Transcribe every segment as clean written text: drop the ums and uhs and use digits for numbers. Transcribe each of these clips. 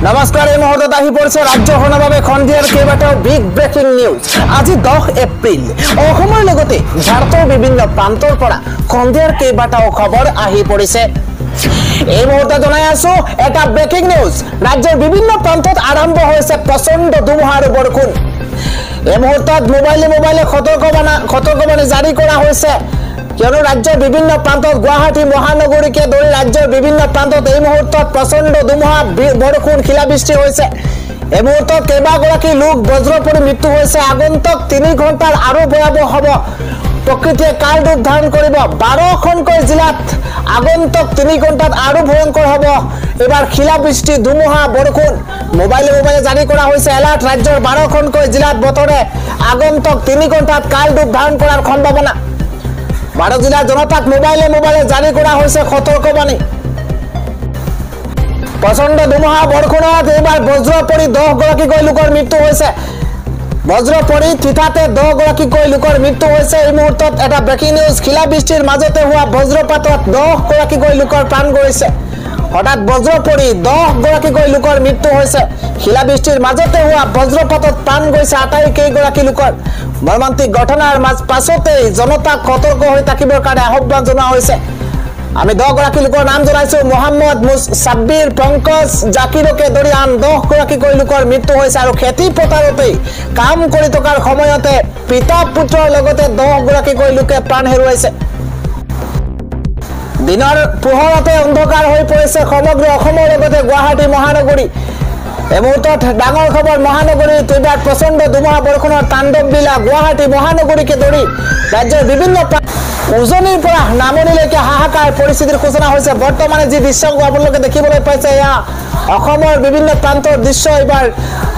নমস্কাৰ এই মুহূৰ্তত আহি পৰিছে ৰাজ্যখনৰ বাবে খন্দিয়াৰ কেইবাটাও বিগ ব্ৰেকিং নিউজ। আজি 10 এপ্ৰিল অসমৰ লগতে ভাৰতৰ বিভিন্ন প্ৰান্তৰ পৰা খন্দিয়াৰ কেইবাটাও খবৰ আহি পৰিছে। এই মুহূৰ্তত জনাই আছো এটা ব্ৰেকিং নিউজ। ৰাজ্যৰ বিভিন্ন প্ৰান্তত আৰম্ভ হৈছে প্ৰচণ্ড ধুমুহা আৰু বৰষুণ। এই মুহূৰ্তত মোবাইলে সতৰ্কবাণী জাৰি কৰা হৈছে, কিয়নো ৰাজ্যৰ বিভিন্ন প্ৰান্তত গুৱাহাটী মহানগৰীকে ধৰি ৰাজ্যৰ বিভিন্ন প্ৰান্তত এই মুহূৰ্তত প্ৰচণ্ড ধুমুহা বৰষুণ শিলাবৃষ্টি হৈছে। এই মুহূৰ্তত কেইবাগৰাকী লোক বজ্ৰ পৰি মৃত্যু হৈছে। আগন্তুক 3 ঘণ্টাৰ আৰু ভয়াৱহ হ'ব। প্ৰকৃতিয়ে কাল ৰূপ ধাৰণ কৰিব। 12খনকৈ জিলাত আগন্তুক 3 ঘণ্টাত আৰু ভয়ংকৰ হ'ব এবাৰ শিলাবৃষ্টি, ধুমুহা, বৰষুণ। মোবাইলে জাৰি কৰা হৈছে এলাৰ্ট। ৰাজ্যৰ 12খনকৈ জিলাত বতৰে আগন্তুক 3 ঘণ্টাত কাল ৰূপ ধাৰণ কৰাৰ সম্ভাৱনা। 12 জিলাৰ জনতাক মোবাইলে জাৰি কৰা হৈছে সতৰ্কবাণী। প্ৰচণ্ড ধুমুহা বৰষুণত এইবাৰ বজ্ৰ পৰি 10 গৰাকীকৈ লোকৰ মৃত্যু হৈছে। বজ্ৰ পৰি তিতাতে 10 গৰাকীকৈ লোকৰ মৃত্যু হৈছে। এই মুহূৰ্তত এটা ব্ৰেকিং নিউজ। শিলাবৃষ্টিৰ মাজতে হোৱা বজ্ৰপাতত 10 গৰাকীকৈ লোকৰ প্ৰাণ গৈছে। হঠাৎ বজ্ৰ পৰি 10 গৰাকীকৈ লোকৰ মৃত্যু হৈছে। শিলাবৃষ্টিৰ মাজতে হোৱা বজ্ৰপাতত প্ৰাণ গৈছে আটাইকেইগৰাকী লোকৰ। মৰ্মান্তিক ঘটনাৰ পাছতেই জনতাক সতৰ্ক হৈ থাকিবৰ কাৰণে আহ্বান জনোৱা হৈছে। আমি 10 গৰাকী লোকৰ নাম জনাইছো। মোহাম্মদ সাব্বিৰ, পংকজ, জাকিৰকে ধৰি আন 10 গৰাকীকৈ লোকৰ মৃত্যু হৈছে। আৰু খেতি পথাৰতেই কাম কৰি থকাৰ সময়তে পিতা পুত্ৰৰ লগতে 10 গৰাকীকৈ লোকে প্ৰাণ হেৰুৱাইছে। দিনৰ পোহৰতে অন্ধকাৰ হৈ পৰিছে সমগ্ৰ অসমৰ লগতে গুৱাহাটী মহানগৰী। এই মুহূৰ্তত ডাঙৰ খবৰ, মহানগৰীত এইবাৰ প্ৰচণ্ড ধুমুহা বৰষুণৰ তাণ্ডৱ লীলা। গুৱাহাটী মহানগৰীকে ধৰি ৰাজ্যৰ বিভিন্ন উজনিৰ পৰা নামনিলৈকে হাহাকাৰ পৰিস্থিতিৰ সূচনা হৈছে। বৰ্তমানে যি দৃশ্য আপোনালোকে দেখিবলৈ পাইছে, এয়া অসমৰ বিভিন্ন প্ৰান্তৰ দৃশ্য। এইবাৰ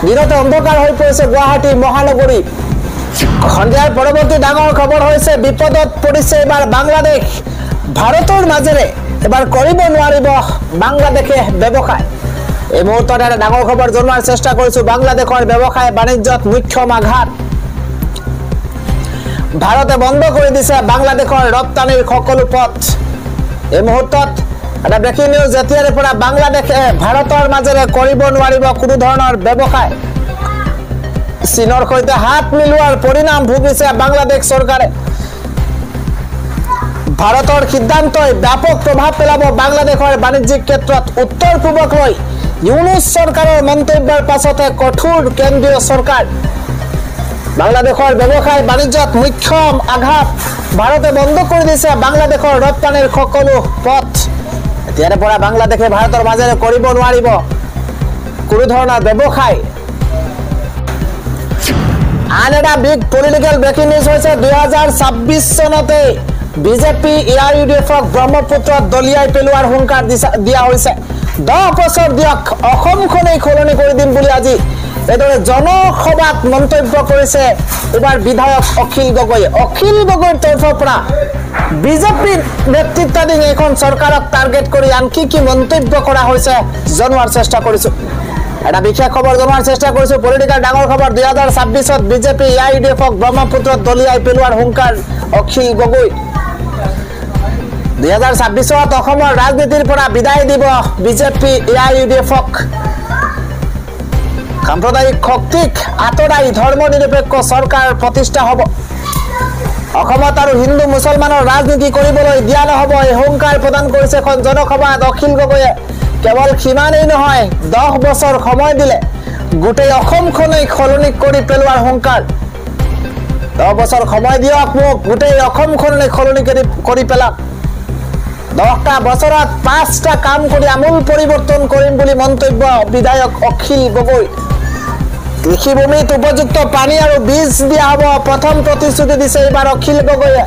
দিনতে অন্ধকাৰ হৈ পৰিছে গুৱাহাটী মহানগৰী। সন্ধিয়াৰ পৰৱৰ্তী ডাঙৰ খবৰ হৈছে বিপদত পৰিছে এইবাৰ বাংলাদেশ। ভাৰতৰ মাজেৰে এবাৰ কৰিব নোৱাৰিব বাংলাদেশে ব্যৱসায়। এই মুহূৰ্তত এটা ডাঙৰ খবৰ জনোৱাৰ চেষ্টা কৰিছো। বাংলাদেশৰ ব্যৱসায় বাণিজ্যত মুখ্যম আঘাত। ভাৰতে বন্ধ কৰি দিছে বাংলাদেশৰ ৰপ্তানিৰ সকলো পথ। এই মুহূৰ্তত এটা ব্ৰেকিং নিউজ। যেতিয়াৰে পৰা বাংলাদেশে ভাৰতৰ মাজেৰে কৰিব নোৱাৰিব কোনো ধৰণৰ ব্যৱসায়, চীনৰ সৈতে হাত মিলোৱাৰ পৰিণাম ভুগিছে বাংলাদেশ চৰকাৰে। ভাৰতৰ সিদ্ধান্তই ব্যাপক প্ৰভাৱ পেলাব বাংলাদেশৰ বাণিজ্যিক ক্ষেত্ৰত। উত্তৰ পূবক লৈ ইউনুছ চৰকাৰৰ মন্তব্যৰ পাছতে কঠোৰ কেন্দ্ৰীয় চৰকাৰ। বাংলাদেশৰ ব্যৱসায় বাণিজ্যত মুখ্যম আঘাত। ভাৰতে বন্ধ কৰি দিছে বাংলাদেশৰ ৰপ্তানিৰ সকলো পথ। এতিয়াৰে পৰা বাংলাদেশে ভাৰতৰ মাজেৰে কৰিব নোৱাৰিব কোনো ধৰণৰ ব্যৱসায়। আন এটা বিগ পলিটিকেল ব্ৰেকিং নিউজ হৈছে 2026 চনতে বিজেপি AIUDFক ব্ৰহ্মপুত্ৰত দলিয়াই পেলোৱাৰ হুংকাৰ দিয়া হৈছে। 10 বছৰ দিয়ক, অসমখনেই সলনি কৰি দিম বুলি আজি এইদৰে জনসভাত মন্তব্য কৰিছে এইবাৰ বিধায়ক অখিল গগৈয়ে। অখিল গগৈৰ তৰফৰ পৰা বিজেপিৰ নেতৃত্বাধীন এইখন চৰকাৰক টাৰ্গেট কৰি আন কি মন্তব্য কৰা হৈছে জনোৱাৰ চেষ্টা কৰিছো। এটা বিশেষ খবৰ জনোৱাৰ চেষ্টা কৰিছো। পলিটিকেল ডাঙৰ খবৰ। 2026ত বিজেপি AIUDFক ব্ৰহ্মপুত্ৰত দলিয়াই পেলোৱাৰ হুংকাৰ অখিল গগৈ। 2026ত অসমৰ ৰাজনীতিৰ পৰা বিদায় দিব বিজেপি AIUDFক। সাম্প্ৰদায়িক শক্তিক আঁতৰাই ধৰ্মনিৰপেক্ষ চৰকাৰ প্ৰতিষ্ঠা হ'ব। অসমত আৰু হিন্দু মুছলমানৰ ৰাজনীতি কৰিবলৈ দিয়া নহ'ব, এই হুংকাৰ প্ৰদান কৰিছে এখন জনসভাত অখিল গগৈয়ে। কেৱল সিমানেই নহয়, 10 বছৰ সময় দিলে গোটেই অসমখনেই সলনি কৰি পেলোৱাৰ হুংকাৰ। 10 বছৰ সময় দিয়ক মোক, গোটেই অসমখনেই সলনি কৰি পেলাম। 10টা বছৰত 5টা কাম কৰি আমূল পৰিৱৰ্তন কৰিম বুলি মন্তব্য বিধায়ক অখিল গগৈ। কৃষিভূমিত উপযুক্ত পানী আৰু বীজ দিয়া হ'ব, প্ৰথম প্ৰতিশ্ৰুতি দিছে এইবাৰ অখিল গগৈয়ে।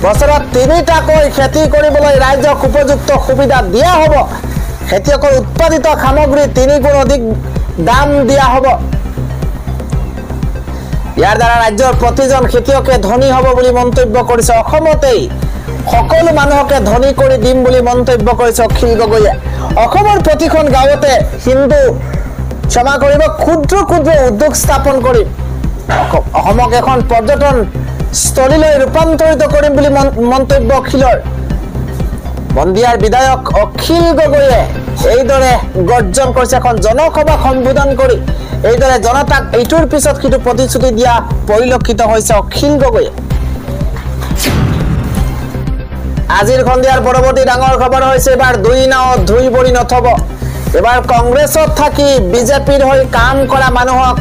বছৰত 3টাকৈ খেতি কৰিবলৈ ৰাইজক উপযুক্ত সুবিধা দিয়া হ'ব। খেতিয়কৰ উৎপাদিত সামগ্ৰী 3 গুণ অধিক দাম দিয়া হ'ব। ইয়াৰ দ্বাৰা ৰাজ্যৰ প্ৰতিজন খেতিয়কে ধনী হ'ব বুলি মন্তব্য কৰিছে। অসমতেই সকলো মানুহকে ধনী কৰি দিম বুলি মন্তব্য কৰিছে অখিল গগৈয়ে। অসমৰ প্ৰতিখন গাঁৱতে হিন্দু ক্ষমা কৰিব ক্ষুদ্ৰ উদ্যোগ স্থাপন কৰিম। অসমক এখন পৰ্যটন স্থলীলৈ ৰূপান্তৰিত কৰিম বুলি মন্তব্য অখিলৰ। বন্দিয়াৰ বিধায়ক অখিল গগৈয়ে এইদৰে গৰ্জন কৰিছে। এখন জনসভাক সম্বোধন কৰি এইদৰে জনতাক এইটোৰ পিছত সিটো প্ৰতিশ্ৰুতি দিয়া পৰিলক্ষিত হৈছে অখিল গগৈয়ে। আজিৰ সন্ধিয়াৰ পৰৱৰ্তী ডাঙৰ খবৰ হৈছে এবাৰ দুই নাৱত ধুই বৰি নথব। এবাৰ কংগ্ৰেছত থাকি বিজেপিৰ হৈ কাম কৰা মানুহক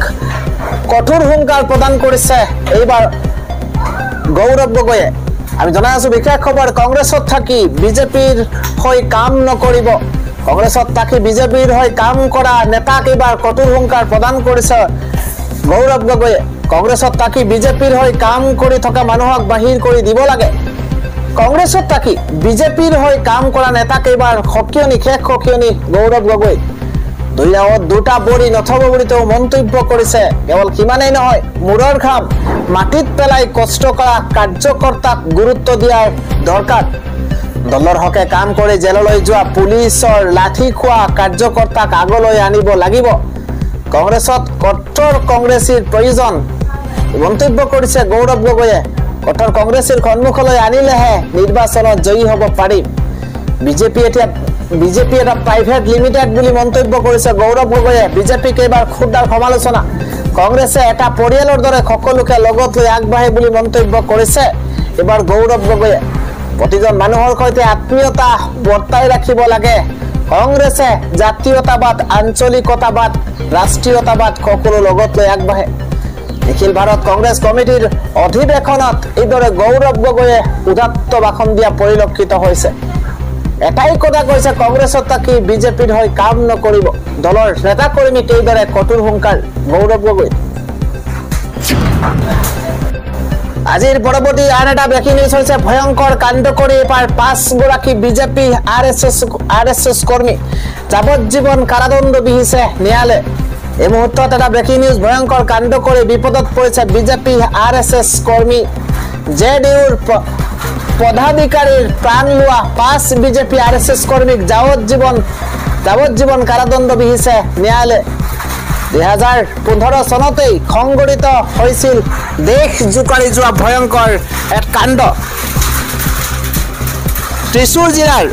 কঠোৰ হুংকাৰ প্ৰদান কৰিছে এইবাৰ গৌৰৱ গগৈয়ে। আমি জনাই আছো বিশেষ খবৰ, কংগ্ৰেছত থাকি বিজেপিৰ হৈ কাম নকৰিব। কংগ্ৰেছত থাকি বিজেপিৰ হৈ কাম কৰা নেতাক এইবাৰ কঠোৰ হুংকাৰ প্ৰদান কৰিছে গৌৰৱ গগৈয়ে। কংগ্ৰেছত থাকি বিজেপিৰ হৈ কাম কৰি থকা মানুহক বাহিৰ কৰি দিব লাগে। কংগ্ৰেছত থাকি বিজেপিৰ হৈ কাম কৰা নেতাক এইবাৰ সকিয়নি, শেষ সকিয়নি গৌৰৱ গগৈ। দুই নাৱত দুটা বৰি নথব বুলি তেওঁ মন্তব্য কৰিছে। কেৱল সিমানেই নহয়, মূৰৰ ঘাম মাটিত পেলাই কষ্ট কৰা কাৰ্যকৰ্তাক গুৰুত্ব দিয়াৰ দৰকাৰ। দলৰ হকে কাম কৰি জেললৈ যোৱা পুলিচৰ লাঠি খোৱা কাৰ্যকৰ্তাক আগলৈ আনিব লাগিব। কংগ্ৰেছত কঠোৰ কংগ্ৰেছীৰ প্ৰয়োজন মন্তব্য কৰিছে গৌৰৱ গগৈয়ে। কঠোৰ কংগ্ৰেছীৰ সন্মুখলৈ আনিলেহে নিৰ্বাচনত জয়ী হ'ব পাৰিম। বিজেপি এটা প্ৰাইভেট লিমিটেড বুলি মন্তব্য কৰিছে গৌৰৱ গগৈয়ে। বিজেপিক এইবাৰ খুদাৰ সমালোচনা। কংগ্ৰেছে এটা পৰিয়ালৰ দৰে সকলোকে লগত লৈ আগবাঢ়ে বুলি মন্তব্য কৰিছে এইবাৰ গৌৰৱ গগৈয়ে। প্ৰতিজন মানুহৰ সৈতে আত্মীয়তা বৰ্তাই ৰাখিব লাগে। কংগ্ৰেছে জাতীয়তাবাদ, আঞ্চলিকতাবাদ, ৰাষ্ট্ৰীয়তাবাদ সকলো লগত লৈ আগবাঢ়ে। নিখিল ভাৰত কংগ্ৰেছ কমিটিৰ অধিৱেশনত এইদৰে গৌৰৱ গগৈয়ে উদাত্ত ভাষণ দিয়া পৰিলক্ষিত হৈছে। এটাই কথা কৈছে, কংগ্ৰেছত থাকি বিজেপিৰ হৈ কাম নকৰিব। দলৰ নেতাকৰ্মীক এইদৰে কঠোৰ হুংকাৰ গৌৰৱ গগৈ। আজিৰ পৰৱৰ্তী আন এটা ব্ৰেকিং নিউজ হৈছে ভয়ংকৰ কাণ্ড কৰি এবাৰ 5 গৰাকী বিজেপি আৰএছএছ কৰ্মী যাৱজ্জীৱন কাৰাদণ্ড বিহিছে ন্যায়ালয়ে। এই মুহূৰ্তত এটা ব্ৰেকিং নিউজ, ভয়ংকৰ কাণ্ড কৰি বিপদত পৰিছে বিজেপি আৰএছএছ কৰ্মী। জেডিউৰ পদাধিকাৰীৰ প্ৰাণ লোৱা 5 বিজেপি আৰএছএছ কৰ্মীক যাৱজ্জীৱন কাৰাদণ্ড বিহিছে ন্যায়ালয়ে। 2015 চনতেই সংঘটিত হৈছিল দেশ জোকাৰি যোৱা ভয়ংকৰ এক কাণ্ড। ত্ৰিশূৰ জিলাৰ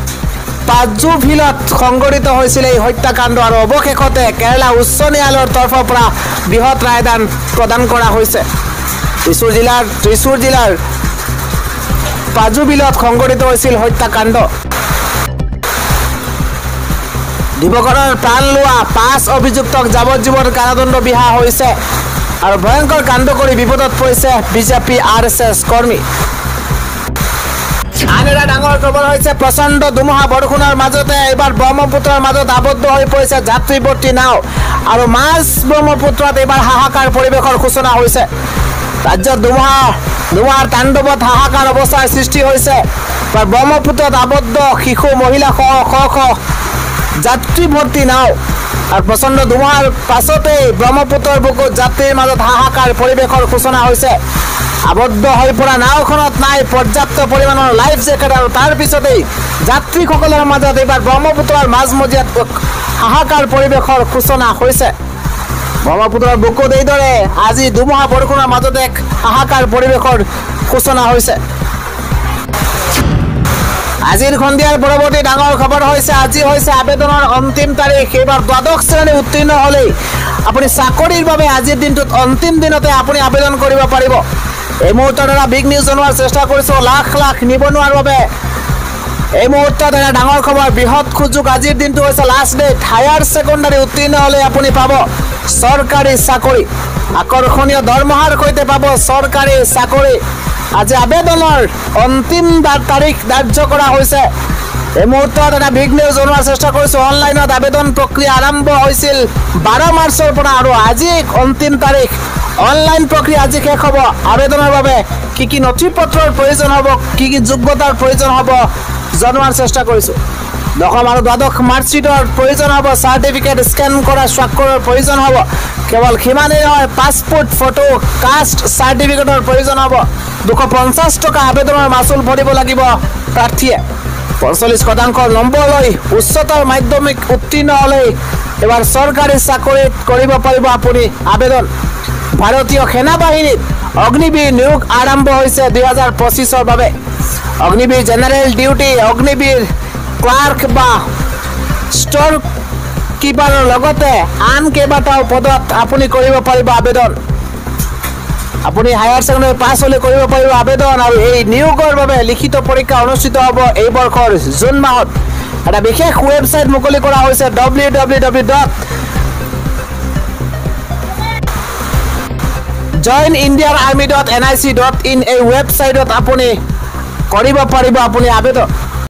পাজুভিলত সংঘটিত হৈছিল এই হত্যাকাণ্ড আৰু অৱশেষতে কেৰালা উচ্চ ন্যায়ালয়ৰ তৰফৰ পৰা বৃহৎ ৰায়দান প্ৰদান কৰা হৈছে। ত্ৰিশূৰ জিলাৰ পাজুভিলত সংঘটিত হৈছিল হত্যাকাণ্ড। দিবকৰৰ প্ৰাণ লোৱা 5 অভিযুক্তক যাৱজ্জীৱন কাৰাদণ্ড বিহা হৈছে আৰু ভয়ংকৰ কাণ্ড কৰি বিপদত পৰিছে বিজেপি আৰএছএছ কৰ্মী। আন এটা ডাঙৰ খবৰ হৈছে প্ৰচণ্ড ধুমুহা বৰষুণৰ মাজতে এইবাৰ ব্ৰহ্মপুত্ৰৰ মাজত আবদ্ধ হৈ পৰিছে যাত্ৰীবৰ্তী নাও আৰু মাছ ব্ৰহ্মপুত্ৰত এইবাৰ হাহাকাৰ পৰিৱেশৰ সূচনা হৈছে। ৰাজ্যত ধুমুহাৰ তাণ্ডৱত হাহাকাৰ অৱস্থাৰ সৃষ্টি হৈছে। ব্ৰহ্মপুত্ৰত আবদ্ধ শিশু, মহিলা সহ যাত্ৰী ভৰ্তি নাও আৰু প্ৰচণ্ড ধুমুহাৰ পাছতেই ব্ৰহ্মপুত্ৰৰ বুকুত যাত্ৰীৰ মাজত হাহাকাৰ পৰিৱেশৰ সূচনা হৈছে। আবদ্ধ হৈ পৰা নাওখনত নাই পৰ্যাপ্ত পৰিমাণৰ লাইফ জেকেট আৰু তাৰ পিছতেই যাত্ৰীসকলৰ মাজত এইবাৰ ব্ৰহ্মপুত্ৰৰ মাজমজিয়াত হাহাকাৰ পৰিৱেশৰ সূচনা হৈছে। ব্ৰহ্মপুত্ৰৰ বুকুত এইদৰে আজি ধুমুহা বৰষুণৰ মাজত এক হাহাকাৰ পৰিৱেশৰ সূচনা হৈছে। আজিৰ সন্ধিয়াৰ পৰৱৰ্তী ডাঙৰ খবৰ হৈছে আজি হৈছে আবেদনৰ অন্তিম তাৰিখ। এইবাৰ দ্বাদশ শ্ৰেণী উত্তীৰ্ণ হ'লেই আপুনি চাকৰিৰ বাবে আজিৰ দিনটোত অন্তিম দিনতে আপুনি আবেদন কৰিব পাৰিব। এই মুহূৰ্তত এটা বিগ নিউজ জনোৱাৰ চেষ্টা কৰিছোঁ লাখ লাখ নিবনুৱাৰ বাবে। এই মুহূৰ্তত এটা ডাঙৰ খবৰ, বৃহৎ সুযোগ। আজিৰ দিনটো হৈছে লাষ্ট ডেট। হায়াৰ ছেকেণ্ডাৰী উত্তীৰ্ণ হ'লে আপুনি পাব চৰকাৰী চাকৰি। আকৰ্ষণীয় দৰমহাৰ সৈতে পাব চৰকাৰী চাকৰি। আজি আবেদনৰ অন্তিম তাৰিখ ধাৰ্য কৰা হৈছে। এই মুহূৰ্তত এটা বিগ নিউজ জনোৱাৰ চেষ্টা কৰিছোঁ। অনলাইনত আবেদন প্ৰক্ৰিয়া আৰম্ভ হৈছিল 12 মাৰ্চৰ পৰা আৰু আজি অন্তিম তাৰিখ। অনলাইন প্ৰক্ৰিয়া আজি শেষ হ'ব। আবেদনৰ বাবে কি নথি পত্ৰৰ প্ৰয়োজন হ'ব, কি যোগ্যতাৰ প্ৰয়োজন হ'ব জনোৱাৰ চেষ্টা কৰিছোঁ। 10ম আৰু 12শ মাৰ্কশ্বিটৰ প্ৰয়োজন হ'ব। চাৰ্টিফিকেট স্কেন কৰা স্বাক্ষৰৰ প্ৰয়োজন হ'ব। কেৱল সিমানেই নহয়, পাছপোৰ্ট ফটো, কাষ্ট চাৰ্টিফিকেটৰ প্ৰয়োজন হ'ব। 250 টকা আবেদনৰ মাচুল ভৰিব লাগিব প্ৰাৰ্থীয়ে। 45% নম্বৰ লৈ উচ্চতৰ মাধ্যমিক উত্তীৰ্ণ হ'লেই এবাৰ চৰকাৰী চাকৰিত কৰিব পাৰিব আপুনি আবেদন। ভাৰতীয় সেনা বাহিনীত অগ্নিবীৰ নিয়োগ আৰম্ভ হৈছে 2025ৰ বাবে। Agniveer general duty, Agniveer clerk বা ষ্ট'ৰ কিপাৰৰ লগতে আন কেইবাটাও পদত আপুনি কৰিব পাৰিব আবেদন আপুনি হায়াৰ সেকেন্ডাৰী পাছ হলে কৰিব পাৰিব আবেদন আৰু এই নিয়োগৰ বাবে লিখিত পৰীক্ষা অনুষ্ঠিত হ'ব এই বৰ্ষৰ জুন মাহত এটা বিশেষ ওয়েবসাইট মুকলি কৰা হৈছে www.joinindianarmy.nic.in এই ওয়েবসাইটত আপুনি কৰিব পাৰিব আপুনি আবেদন